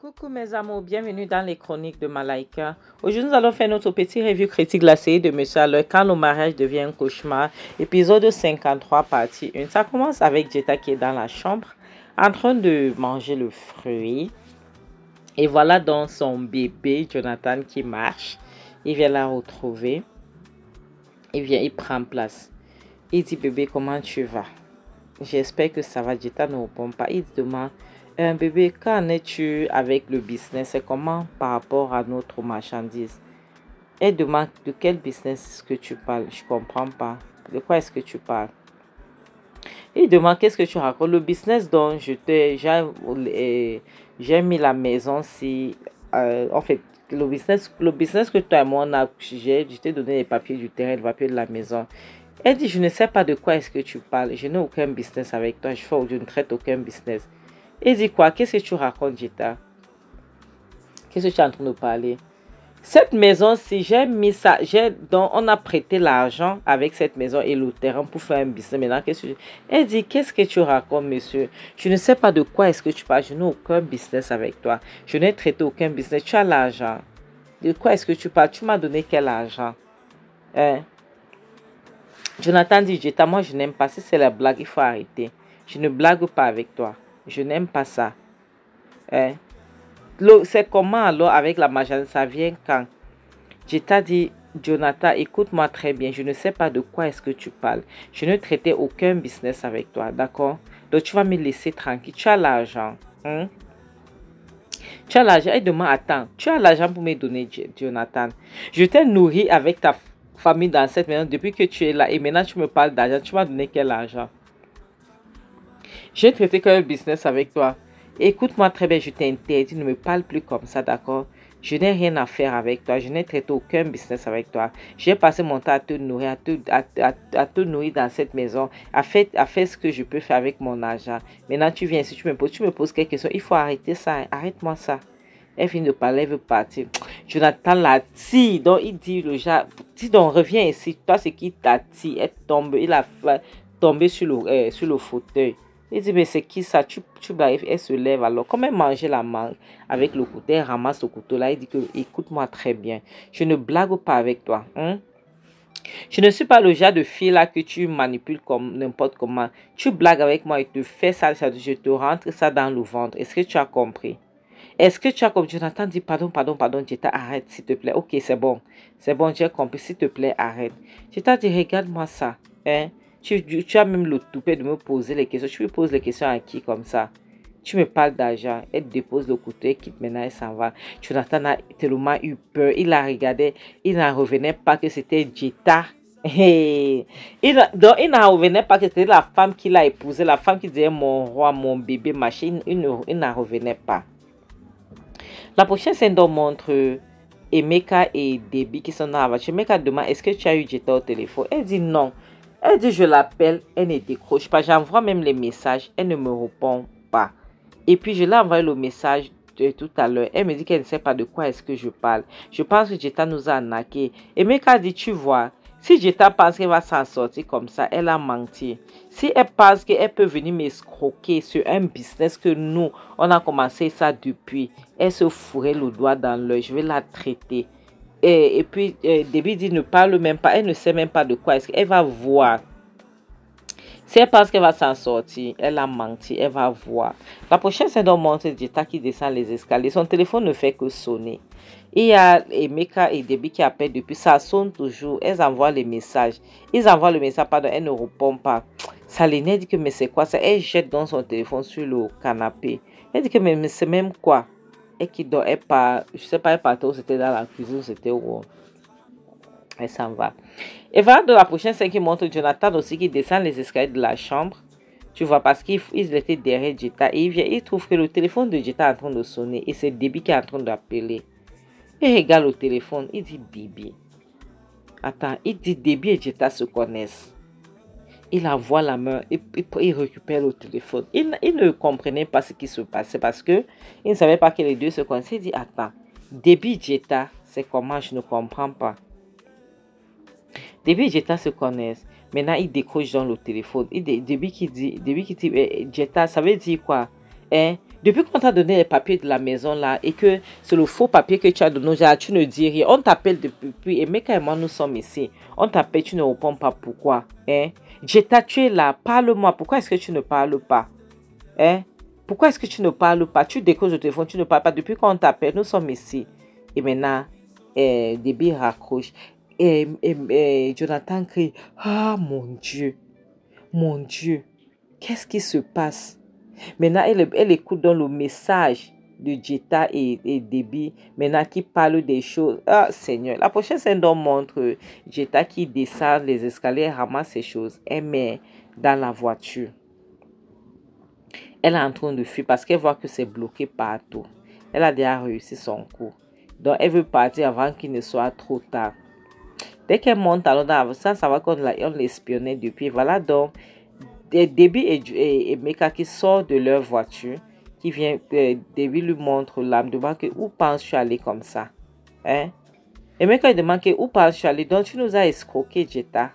Coucou mes amours, bienvenue dans les chroniques de Malaika. Aujourd'hui, nous allons faire notre petit review critique de la série de Monsieur Alors quand le mariage devient un cauchemar, épisode 53, partie 1. Ça commence avec Jetta qui est dans la chambre, en train de manger le fruit. Et voilà donc son bébé, Jonathan, qui marche. Il vient la retrouver. Il prend place. Il dit, bébé, comment tu vas? J'espère que ça va. Jetta ne répond pas. Il demande, bébé, qu'en es-tu avec le business? C'est comment par rapport à notre marchandise? Elle demande, de quel business est-ce que tu parles? Je ne comprends pas. De quoi est-ce que tu parles? Il demande, qu'est-ce que tu racontes? Le business dont j'ai mis la maison, si, en fait, le business que toi et moi, je t'ai donné les papiers du terrain, les papiers de la maison. Elle dit, je ne sais pas de quoi est-ce que tu parles. Je n'ai aucun business avec toi. Je ne traite aucun business. Elle dit quoi? Qu'est-ce que tu racontes, Jetta? Qu'est-ce que tu es en train de parler? Cette maison-ci, j'ai mis ça. Donc, on a prêté l'argent avec cette maison et le terrain pour faire un business. Maintenant, elle dit, qu'est-ce que tu racontes, monsieur? Je ne sais pas de quoi est-ce que tu parles. Je n'ai aucun business avec toi. Je n'ai traité aucun business. Tu as l'argent. De quoi est-ce que tu parles? Tu m'as donné quel argent? Hein? Jonathan dit, Jetta, moi je n'aime pas. Si c'est la blague, il faut arrêter. Je ne blague pas avec toi. Je n'aime pas ça. Hein? C'est comment alors avec la marchandise? Ça vient quand? Jetta dit, Jonathan, écoute-moi très bien. Je ne sais pas de quoi est-ce que tu parles. Je ne traitais aucun business avec toi. D'accord? Donc tu vas me laisser tranquille. Tu as l'argent. Hein? Tu as l'argent. Elle demande, attends, tu as l'argent pour me donner, Jonathan. Je t'ai nourri avec ta famille dans cette maison depuis que tu es là et maintenant tu me parles d'argent. Tu m'as donné quel argent? J'ai traité qu'un business avec toi. Écoute-moi très bien, je t'interdis, ne me parle plus comme ça, d'accord? Je n'ai rien à faire avec toi, je n'ai traité aucun business avec toi. J'ai passé mon temps à te nourrir, à te nourrir dans cette maison, à faire ce que je peux faire avec mon argent. Maintenant tu viens ici, tu me poses quelques questions. Il faut arrêter ça, arrête-moi ça. Elle finit de parler, elle veut partir. Jonathan la tire. Donc, il dit, le genre, dis donc, reviens ici. Toi, c'est qui t'attire. Elle tombe, il a tombé sur le fauteuil. Il dit, mais c'est qui ça? Tu blagues. Elle se lève alors. Comme elle mangeait la mangue avec le couteau, elle ramasse le couteau là. Il dit que, écoute-moi très bien. Je ne blague pas avec toi. Hein? Je ne suis pas le genre de fille là que tu manipules comme n'importe comment. Tu blagues avec moi et te fais ça, je te rentre ça dans le ventre. Est-ce que tu as compris? Est-ce que tu as comme Jonathan dit pardon, Jetta, arrête s'il te plaît. Ok, c'est bon, j'ai compris, s'il te plaît, arrête. Jetta dit, regarde-moi ça. Hein? Tu as même le toupet de me poser les questions. Tu me poses les questions à qui comme ça? Tu me parles d'argent. Elle dépose le couteau, elle quitte maintenant, elle s'en va. Jonathan a tellement eu peur. Il la regardait, il n'en revenait pas que c'était Jetta. Hey. Donc, il n'en revenait pas que c'était la femme qu'il a épousée, la femme qui disait mon roi, mon bébé, machin. Il n'en revenait pas. La prochaine scène montre Emeka et Debbie qui sont dans la voiture. Emeka demande, est-ce que tu as eu Jetta au téléphone? Elle dit non. Elle dit, je l'appelle, elle ne décroche pas. J'envoie même les messages, elle ne me répond pas. Et puis, je l'ai envoyé le message de tout à l'heure. Elle me dit qu'elle ne sait pas de quoi est-ce que je parle. Je pense que Jetta nous a arnaqués. Emeka dit, tu vois, si Jetta pense qu'elle va s'en sortir comme ça, elle a menti. Si elle pense qu'elle peut venir m'escroquer sur un business que nous, on a commencé ça depuis, elle se fourrait le doigt dans l'œil. Je vais la traiter. Et puis, Debbie dit, ne parle même pas. Elle ne sait même pas de quoi est-ce qu'elle va voir. Si elle pense qu'elle va s'en sortir, elle a menti, elle va voir. La prochaine scène montre Jetta qui descend les escaliers. Son téléphone ne fait que sonner. Il y a Emeka et Debbie qui appellent depuis. Ça sonne toujours. Elles envoient les messages. Ils envoient le message, pardon, elle ne répond pas. Ça l'énerve, dit que mais c'est quoi ça? Elle jette dans son téléphone sur le canapé. Elle dit que mais c'est même quoi? Et qui dort, elle part, je sais pas, elle partait où c'était dans la cuisine, c'était où. Elle s'en va. Et voilà dans la prochaine scène qui montre Jonathan aussi qui descend les escaliers de la chambre. Tu vois, parce qu'il était derrière Jetta. Et il trouve que le téléphone de Jetta est en train de sonner. Et c'est Debbie qui est en train d'appeler. Il regarde le téléphone. Il dit Bibi. Attends, il dit Debbie et Jetta se connaissent. Il envoie la main et il récupère le téléphone. Il ne comprenait pas ce qui se passait parce que il ne savait pas que les deux se connaissaient. Il dit attends, Debbie et Jetta, c'est comment? Je ne comprends pas. Debbie et Jetta se connaissent. Maintenant, il décroche dans le téléphone. Depuis qu'il dit, Jetta, ça veut dire quoi? Hein? Depuis qu'on t'a donné les papiers de la maison là et que c'est le faux papier que tu as donné, genre, tu ne dis rien. On t'appelle depuis, et Meka et moi, nous sommes ici. On t'appelle, tu ne réponds pas. Pourquoi? Hein? Jetta, tu es là. Parle-moi. Pourquoi est-ce que tu ne parles pas? Hein? Pourquoi est-ce que tu ne parles pas? Tu décroches le téléphone, tu ne parles pas. Depuis qu'on t'appelle, nous sommes ici. Et maintenant, Debbie raccroche. Et Jonathan crie, ah mon Dieu, qu'est-ce qui se passe? Maintenant, elle écoute dans le message de Jetta et Debbie, maintenant qui parle des choses. Ah Seigneur, la prochaine scène donc montre Jetta qui descend les escaliers, ramasse ses choses, elle met dans la voiture. Elle est en train de fuir parce qu'elle voit que c'est bloqué partout. Elle a déjà réussi son coup. Donc, elle veut partir avant qu'il ne soit trop tard. Dès qu'elle monte alors dans ça va qu'on l'espionnait depuis. Voilà donc Debbie et Meka qui sortent de leur voiture. Qui vient, Debbie lui montre l'âme, demande que où penses-tu aller comme ça? Hein? Et Meka lui demande que où penses-tu aller? Donc tu nous as escroqué, Jetta.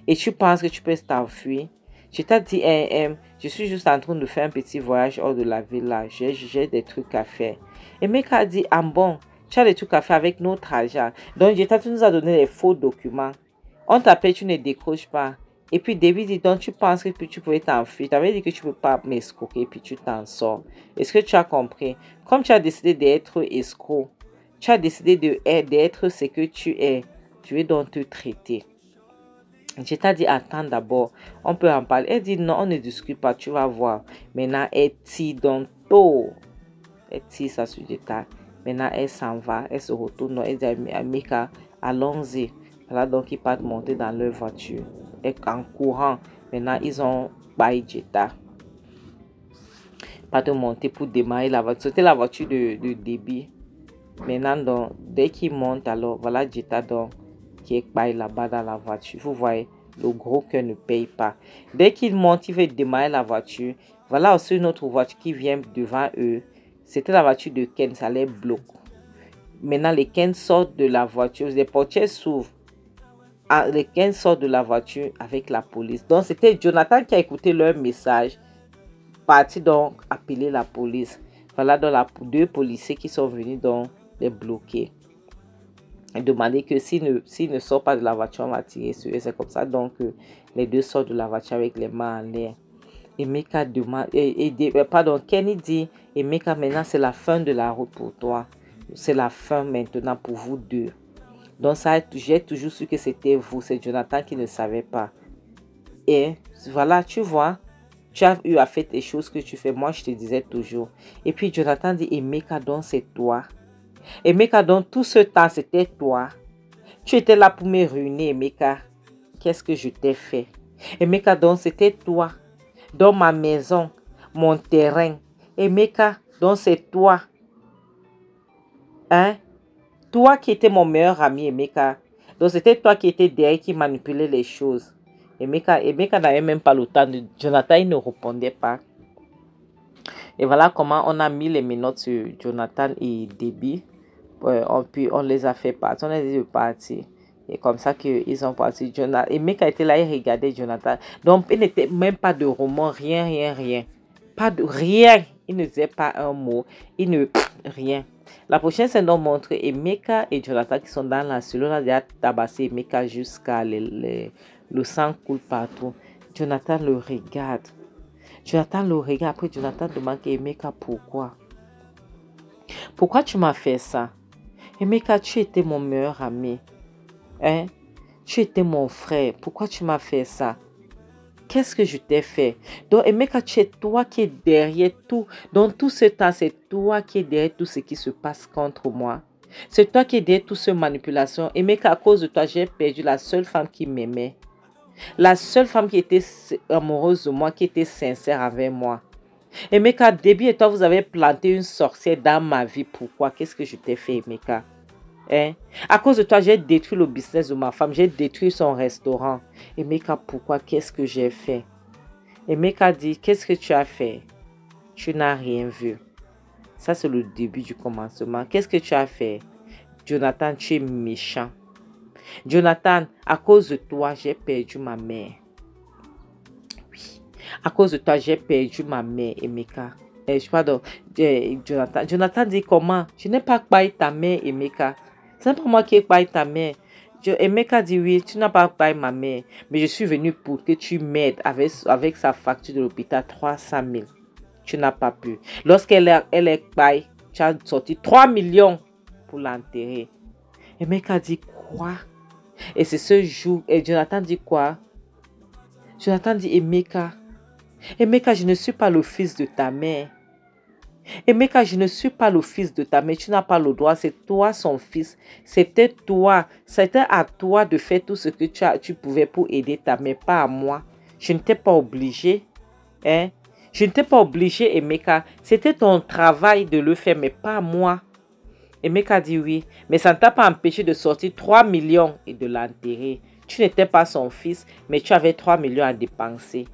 Et tu penses que tu peux t'enfuir? Jetta dit, je suis juste en train de faire un petit voyage hors de la ville là. J'ai des trucs à faire. Et Meka dit, ah bon, tu as des trucs à faire avec notre argent. Donc Jetta, tu nous as donné les faux documents. On t'appelle, tu ne décroches pas. Et puis David dit, donc tu penses que tu pouvais t'enfuir. Tu avais dit que tu ne peux pas m'escroquer, puis tu t'en sors. Est-ce que tu as compris? Comme tu as décidé d'être escroc, tu as décidé d'être ce que tu es. Je vais donc te traiter. Je t'ai dit, attends d'abord, on peut en parler. Elle dit, non, on ne discute pas, tu vas voir. Maintenant, elle tire donc tout. Elle tire ça sur Jetta. Maintenant, elle s'en va, elle se retourne. Elle dit à Meka, allons-y. Voilà, donc ils partent monter dans leur voiture. Et en courant, maintenant, ils ont baillé Jetta. Pas de monter pour démarrer la voiture. C'était la voiture de Debbie. Maintenant, donc, dès qu'ils montent, alors, voilà Jetta donc qui est baillé là-bas dans la voiture. Vous voyez, le gros cœur ne paye pas. Dès qu'ils montent, ils veulent démarrer la voiture. Voilà aussi une autre voiture qui vient devant eux. C'était la voiture de Ken, ça les bloque. Maintenant, les Ken sortent de la voiture, les portières s'ouvrent. Les Ken sortent de la voiture avec la police. Donc, c'était Jonathan qui a écouté leur message, parti donc appeler la police. Voilà donc deux policiers qui sont venus donc les bloquer. Et demander que s'ils ne sortent pas de la voiture, on va tirer sur eux. C'est comme ça donc les deux sortent de la voiture avec les mains en l'air. Et Meka demande, Kenny dit, et Meka, maintenant c'est la fin de la route pour toi. C'est la fin maintenant pour vous deux. Donc ça, j'ai toujours su que c'était vous. C'est Jonathan qui ne savait pas. Et voilà, tu vois, tu as eu à faire des choses que tu fais. Moi, je te disais toujours. Et puis Jonathan dit, et Meka, donc c'est toi. Et Meka, donc tout ce temps, c'était toi. Tu étais là pour me ruiner, Meka. Qu'est-ce que je t'ai fait? Et Meka, donc c'était toi. Dans ma maison, mon terrain. Et Meka, donc c'est toi. Hein? Toi qui étais mon meilleur ami, Emeka. Donc c'était toi qui étais derrière, qui manipulait les choses. Emeka n'avait même pas le temps de... Jonathan, il ne répondait pas. Et voilà comment on a mis les menottes sur Jonathan et Debbie. Puis on les a fait partir. On les a dit de partir. Et comme ça qu'ils ont parti. Emeka était là, il regardait Jonathan. Donc il n'était même pas de roman, rien. Pas de rien. Il ne disait pas un mot. Rien. La prochaine scène donc montre Emeka et Jonathan qui sont dans la cellule. On a déjà tabassé Emeka jusqu'à le sang coule partout. Jonathan le regarde. Après, Jonathan demande à Emeka pourquoi. Pourquoi tu m'as fait ça? Emeka, tu étais mon meilleur ami. Hein? Tu étais mon frère. Pourquoi tu m'as fait ça? Qu'est-ce que je t'ai fait? Donc, Emeka, c'est toi qui es derrière tout. Dans tout ce temps, c'est toi qui es derrière tout ce qui se passe contre moi. C'est toi qui es derrière toute cette manipulation. Emeka, à cause de toi, j'ai perdu la seule femme qui m'aimait. La seule femme qui était amoureuse de moi, qui était sincère avec moi. Emeka, Debbie et toi, vous avez planté une sorcière dans ma vie. Pourquoi? Qu'est-ce que je t'ai fait, Emeka? Hein? À cause de toi, j'ai détruit le business de ma femme. J'ai détruit son restaurant. Emeka, pourquoi? Qu'est-ce que j'ai fait? Emeka dit, qu'est-ce que tu as fait? Tu n'as rien vu. Ça, c'est le début du commencement. Qu'est-ce que tu as fait? Jonathan, tu es méchant. Jonathan, à cause de toi, j'ai perdu ma mère. Oui. À cause de toi, j'ai perdu ma mère, Emeka. Pardon, Jonathan. Jonathan dit comment? Je n'ai pas payé ta mère, Emeka. Ce n'est pas moi qui ai payé ta mère. Emeka dit oui, tu n'as pas payé ma mère. Mais je suis venu pour que tu m'aides avec sa facture de l'hôpital, 300 000. Tu n'as pas pu. Lorsqu'elle est payée, tu as sorti 3 millions pour l'enterrer. Emeka dit quoi? Et c'est ce jour, et Jonathan dit quoi? Jonathan dit Emeka, je ne suis pas le fils de ta mère. Emeka, je ne suis pas le fils de ta mère. Tu n'as pas le droit. C'est toi son fils. C'était toi. C'était à toi de faire tout ce que tu pouvais pour aider ta mère, pas à moi. Je ne t'ai pas obligé. Hein? Je ne t'ai pas obligé, Emeka. C'était ton travail de le faire, mais pas moi. Emeka dit oui. Mais ça ne t'a pas empêché de sortir 3 millions et de l'enterrer. Tu n'étais pas son fils, mais tu avais 3 millions à dépenser.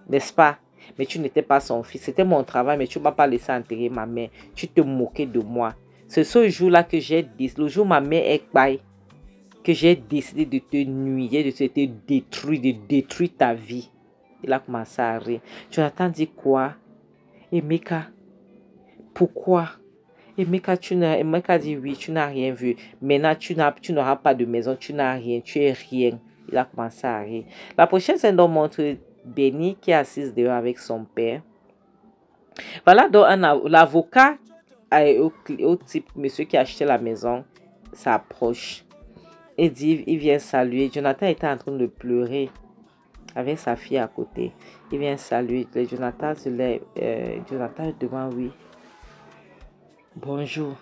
N'est-ce pas? Mais tu n'étais pas son fils. C'était mon travail, mais tu ne m'as pas laissé enterrer ma mère. Tu te moquais de moi. C'est ce jour-là que j'ai décidé, le jour où ma mère est paille, que j'ai décidé de te nuire, de te détruire, de détruire ta vie. Il a commencé à rire. Jonathan dit quoi? Emeka, pourquoi? Emeka dit oui, tu n'as rien vu. Maintenant, tu n'auras pas de maison, tu n'as rien, tu es rien. Il a commencé à rire. La prochaine scène donc montre Béni qui est assise dehors avec son père. Voilà donc l'avocat au type monsieur qui a acheté la maison s'approche et dit, il vient saluer. Jonathan était en train de pleurer avec sa fille à côté. Il vient saluer. Jonathan se lève. Jonathan demande oui. Bonjour.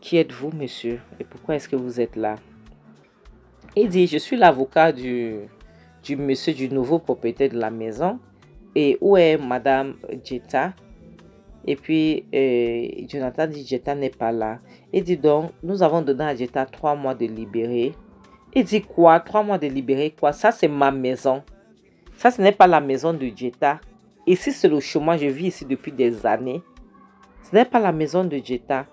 Qui êtes-vous, monsieur? Et pourquoi est-ce que vous êtes là? Il dit, je suis l'avocat du monsieur, du nouveau propriétaire de la maison. Et où est madame Jetta? Et puis, Jonathan dit, Jetta n'est pas là. Il dit donc, nous avons donné à Jetta 3 mois de libéré. Il dit quoi? 3 mois de libéré quoi? Ça, c'est ma maison. Ça, ce n'est pas la maison de Jetta. Ici, c'est le chômage. Je vis ici depuis des années. Ce n'est pas la maison de Jetta.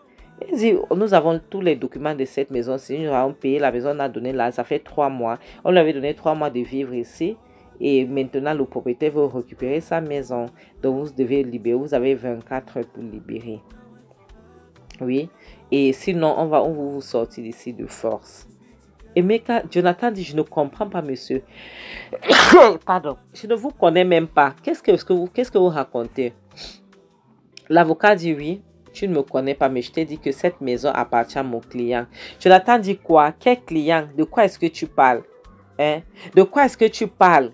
Il dit, nous avons tous les documents de cette maison. Si nous avons payé la maison, on a donné là, ça fait 3 mois. On lui avait donné 3 mois de vivre ici. Et maintenant, le propriétaire veut récupérer sa maison. Donc, vous devez libérer. Vous avez 24 heures pour libérer. Oui. Et sinon, on va vous sortir d'ici de force. Et Jonathan dit, je ne comprends pas, monsieur. Pardon. Je ne vous connais même pas. Qu'est-ce que vous racontez? L'avocat dit, oui. Tu ne me connais pas, mais je t'ai dit que cette maison appartient à mon client. Jonathan dit quoi? Quel client? De quoi est-ce que tu parles? Hein? De quoi est-ce que tu parles?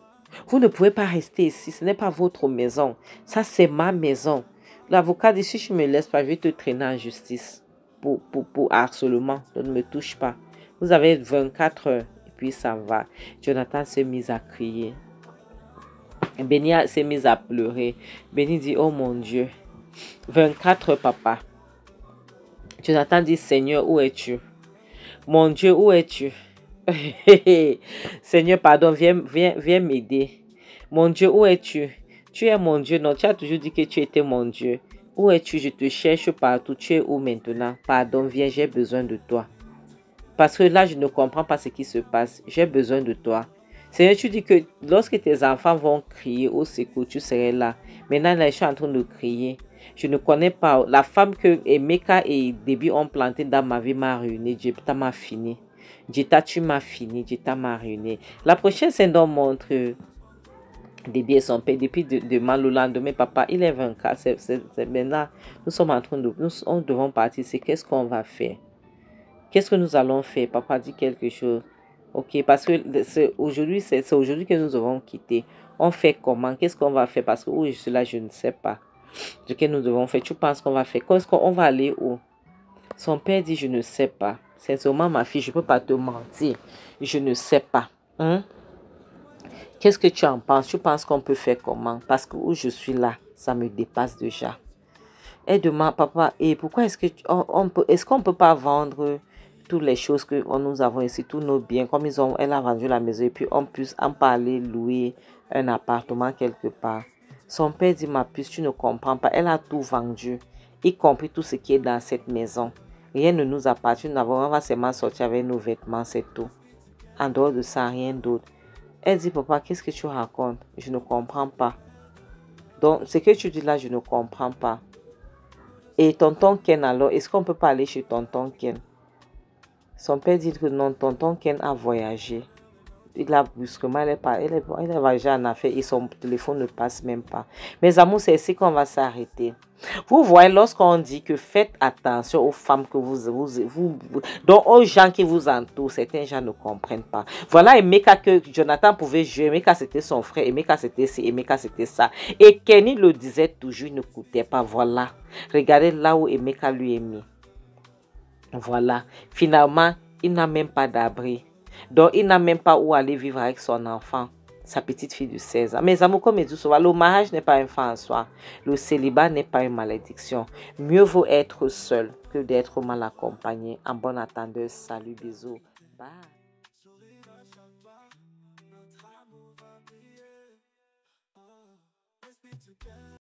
Vous ne pouvez pas rester ici. Ce n'est pas votre maison. Ça, c'est ma maison. L'avocat dit, si je ne me laisse pas, je vais te traîner en justice pour harcèlement. Donc, ne me touche pas. Vous avez 24 heures. Et puis, ça va. Jonathan s'est mis à crier. Béni s'est mis à pleurer. Béni dit, oh mon Dieu. 24 heures, papa. Jonathan dit, Seigneur, où es-tu? Mon Dieu, où es-tu? Seigneur, pardon, viens m'aider. Mon Dieu, où es-tu? Tu es mon Dieu. Non, tu as toujours dit que tu étais mon Dieu. Où es-tu? Je te cherche partout. Tu es où maintenant? Pardon, viens, j'ai besoin de toi. Parce que là, je ne comprends pas ce qui se passe. J'ai besoin de toi. Seigneur, tu dis que lorsque tes enfants vont crier au secours, tu serais là. Maintenant, là, je suis en train de crier. Je ne connais pas. La femme que Emeka et Debbie ont plantée dans ma vie m'a ruiné. Jetta m'a fini. Jetta, tu m'as fini. Jetta m'a ruiné. La prochaine scène montre Debbie et son père. Depuis demain, le lendemain, papa, il est 24. C'est maintenant, nous sommes en train de... Nous devons partir. C'est qu'est-ce qu'on va faire? Qu'est-ce que nous allons faire? Papa dit quelque chose. Ok, parce que c'est aujourd'hui que nous devons quitter. On fait comment? Qu'est-ce qu'on va faire? Parce que où je suis là, je ne sais pas. Ce que nous devons faire. Tu penses qu'on va faire? Qu'est-ce qu'on va aller où? Son père dit, je ne sais pas. Sincèrement, ma fille, je ne peux pas te mentir. Je ne sais pas. Hein? Qu'est-ce que tu en penses? Tu penses qu'on peut faire comment? Parce que où je suis là, ça me dépasse déjà. Aide-moi, papa. Et pourquoi est-ce que est-ce qu'on ne peut pas vendre toutes les choses que nous avons ici, tous nos biens, comme elle a vendu la maison, et puis on puisse en parler, louer un appartement quelque part. Son père dit, ma puce, tu ne comprends pas. Elle a tout vendu, y compris tout ce qui est dans cette maison. Rien ne nous appartient. On va seulement sortir avec nos vêtements, c'est tout. En dehors de ça, rien d'autre. Elle dit, papa, qu'est-ce que tu racontes? Je ne comprends pas. Donc, ce que tu dis là, je ne comprends pas. Et tonton Ken, alors, est-ce qu'on peut pas aller chez tonton Ken? Son père dit que non, tonton Ken a voyagé. Il a brusquement, elle est voyagée en affaires et son téléphone ne passe même pas. Mes amours, c'est ici qu'on va s'arrêter. Vous voyez, lorsqu'on dit que faites attention aux femmes que donc aux gens qui vous entourent, certains gens ne comprennent pas. Voilà Emeka que Jonathan pouvait jouer. Emeka c'était son frère, Emeka c'était ci, Emeka c'était ça. Et Kenny le disait toujours, il ne coûtait pas. Voilà. Regardez là où Emeka lui est mis. Voilà. Finalement, il n'a même pas d'abri. Donc, il n'a même pas où aller vivre avec son enfant, sa petite fille de 16 ans. Mes amours, comme je dis souvent, le mariage n'est pas un fin en soi. Le célibat n'est pas une malédiction. Mieux vaut être seul que d'être mal accompagné. En bonne attendeuse, salut, bisous. Bye.